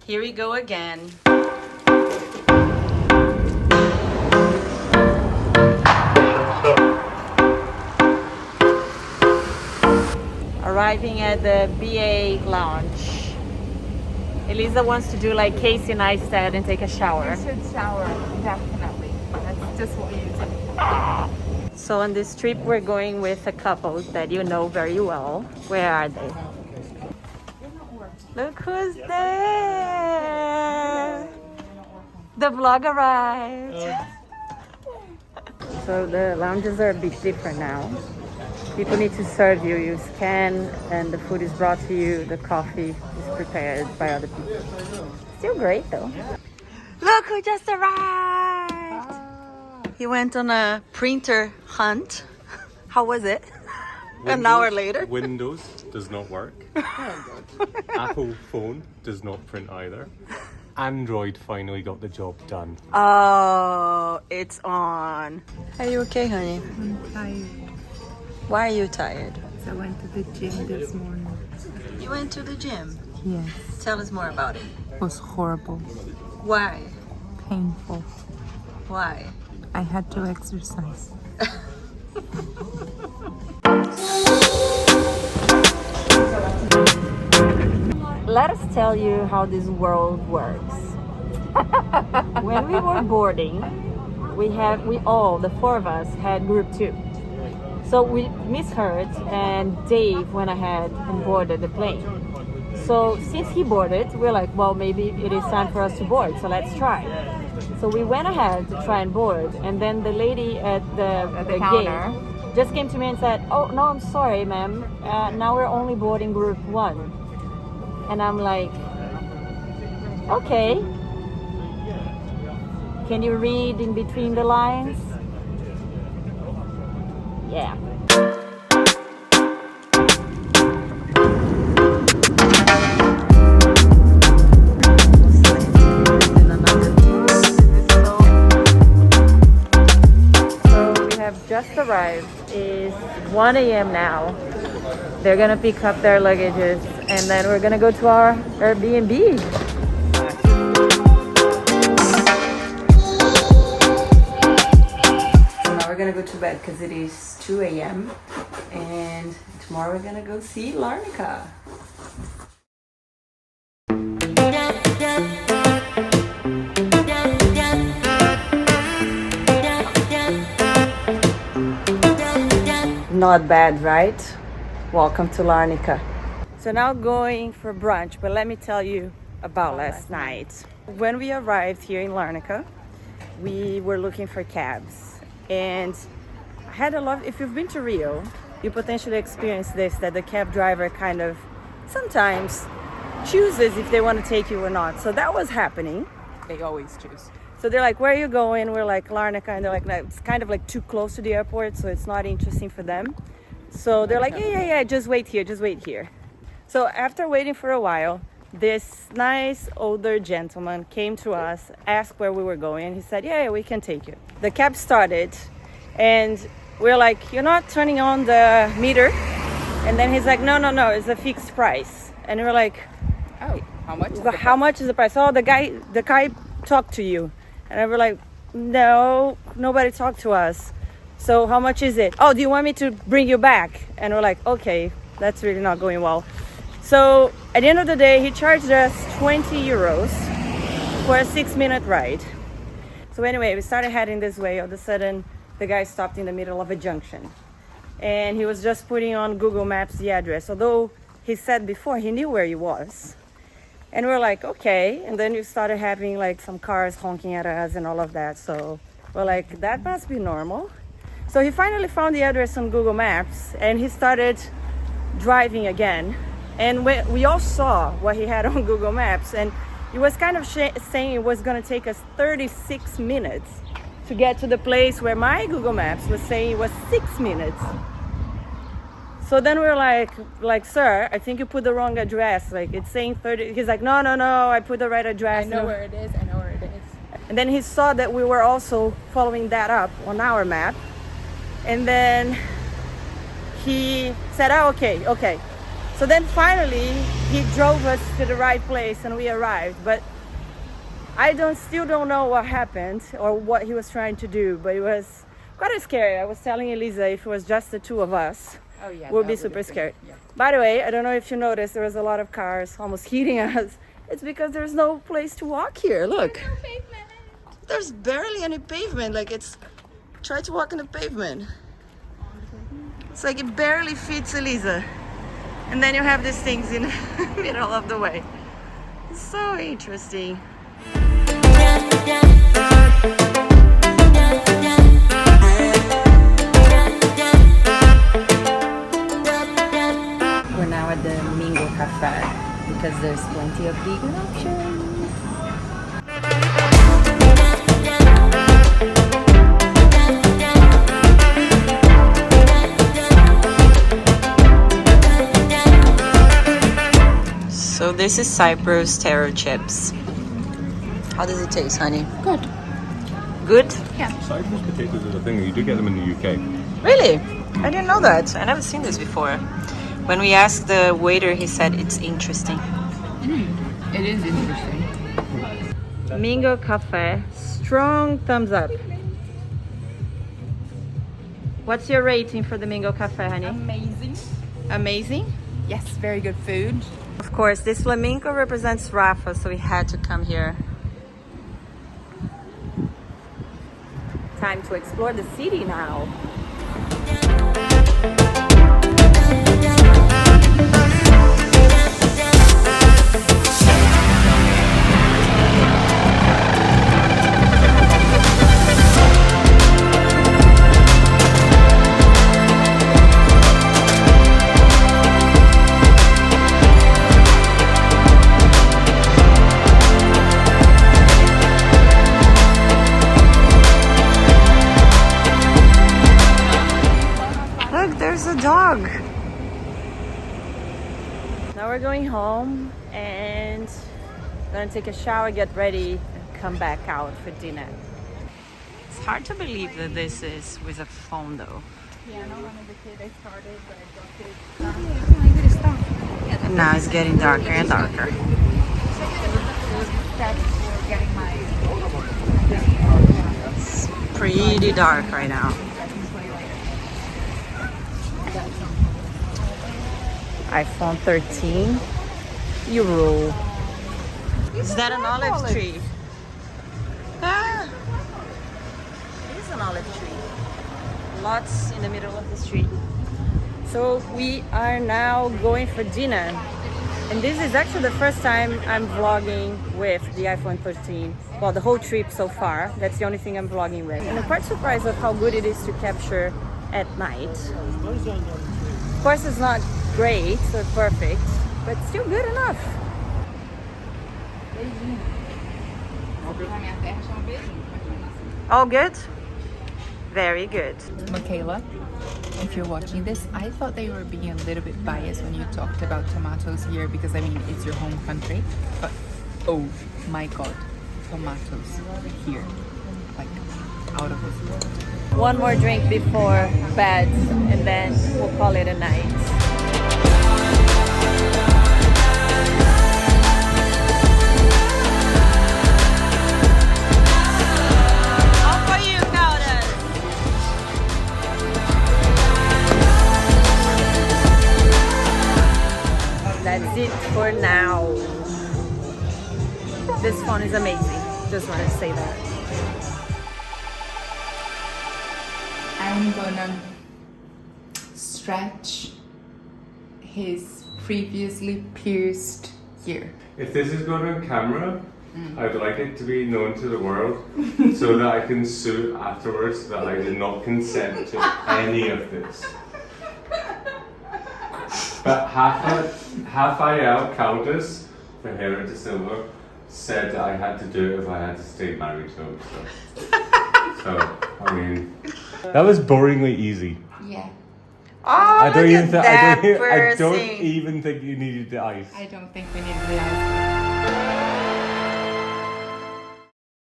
Here we go again. Arriving at the BA lounge. Elisa wants to do like Casey Neistat and take a shower. You should shower, definitely. That's just what you do. So on this trip we're going with a couple that you know very well. Where are they? Look who's there! The vlog arrived! So the lounges are a bit different now. People need to serve you. You scan and the food is brought to you. The coffee is prepared by other people. Still great though. Look who just arrived! He went on a printer hunt. How was it? An hour later. Windows does not work. Apple phone does not print either. Android finally got the job done. Oh, it's on. Are you okay, honey? I'm tired. Why are you tired? I went to the gym this morning. You went to the gym. Yes. Tell us more about it. It was horrible. Why? Painful. Why? I had to exercise. Let us tell you how this world works. When we were boarding, the four of us had group 2. So we misheard and Dave went ahead and boarded the plane. So since he boarded, we're like, well, maybe it is time for us to board, so let's try. So we went ahead to try and board, and then the lady at the counter gate just came to me and said, oh, no, I'm sorry, ma'am. Now we're only boarding group 1. And I'm like, okay. Can you read in between the lines? Yeah. Just arrived. It's 1 a.m. now. They're gonna pick up their luggages and then we're gonna go to our Airbnb. So now we're gonna go to bed because it is 2 a.m. and tomorrow we're gonna go see Larnaca. Not bad, right? Welcome to Larnaca. So now going for brunch, but let me tell you about last night. When we arrived here in Larnaca, we were looking for cabs. And I had a lot, if you've been to Rio, you potentially experience this, that the cab driver kind of sometimes chooses if they want to take you or not. So that was happening. They always choose. So they're like, where are you going? We're like, Larnaca. And they're like, no, it's kind of like too close to the airport, so it's not interesting for them. So they're like, yeah, just wait here. So after waiting for a while, this nice older gentleman came to us, asked where we were going, and he said, yeah, we can take you. The cab started, and we're like, you're not turning on the meter? And then he's like, no, it's a fixed price. And we're like, Oh, how much? how much is the price? Oh, the guy talked to you. And we were like, no, nobody talked to us. So how much is it? Oh, do you want me to bring you back? And we're like, okay, that's really not going well. So at the end of the day, he charged us 20 euros for a 6-minute ride. So anyway, we started heading this way. All of a sudden, the guy stopped in the middle of a junction. And he was just putting on Google Maps the address. Although he said before he knew where he was. And we're like, okay. And then we started having like some cars honking at us and all of that. So we're like, that must be normal. So he finally found the address on Google Maps and he started driving again. And we all saw what he had on Google Maps. And he was kind of saying it was going to take us 36 minutes to get to the place where my Google Maps was saying it was 6 minutes. So then we're like, sir, I think you put the wrong address. Like it's saying 30. He's like, no, I put the right address. I know where it is. And then he saw that we were also following that up on our map. And then he said, oh, okay. So So then finally he drove us to the right place and we arrived. But I still don't know what happened or what he was trying to do, but it was quite scary. I was telling Elisa if it was just the two of us, Oh yeah. we'll be super scared. Yeah. By the way, I don't know if you noticed, there was a lot of cars almost hitting us. It's because there's no place to walk here. Look, No pavement. there's barely any pavement. Like try to walk on the pavement. It's like it barely fits Elisa. And then you have these things in the middle of the way. It's so interesting. We're now at the Mingo Cafe because there's plenty of vegan options. So this is Cyprus taro chips. How does it taste, honey? Good. Good? Cyprus potatoes is a thing. You do get them in the UK. Really? I didn't know that. I never seen this before. When we asked the waiter, he said it's interesting. It is interesting. Mingo Cafe, strong thumbs up. What's your rating for the Mingo Cafe, honey? Amazing. Amazing? Yes, very good food. Of course, this flamingo represents Rafa, so we had to come here. Time to explore the city now. There's a dog. Now we're going home and gonna take a shower, get ready, and come back out for dinner. It's hard to believe that this is with a phone though. Yeah, no, one of the kids I started, but I dropped it. And now it's getting darker and darker. It's pretty dark right now. iPhone 13. You rule. Is that an olive tree? Ah! It is an olive tree. Lots in the middle of the street. So we are now going for dinner. And this is actually the first time I'm vlogging with the iPhone 13. Well, the whole trip so far. That's the only thing I'm vlogging with. And I'm quite surprised of how good it is to capture at night. Of course, it's not great or perfect, but still good enough. All good? Very good. Michaela, if you're watching this, I thought they were being a little bit biased when you talked about tomatoes here because I mean it's your home country, but oh my god, tomatoes here, like out of this world. One more drink before bed and then we'll call it a night. That's it for now. This phone is amazing. Just want to say that. I'm gonna stretch his previously pierced ear. If this is going on camera, I'd like it to be known to the world so that I can sue afterwards that I did not consent to any of this. But Rafael Countess, for Hera de Silva, said that I had to do it if I had to stay married to him. So I mean, that was boringly easy. Yeah. Oh, I don't look even at that I don't person. even think you needed the ice. I don't think we need the ice.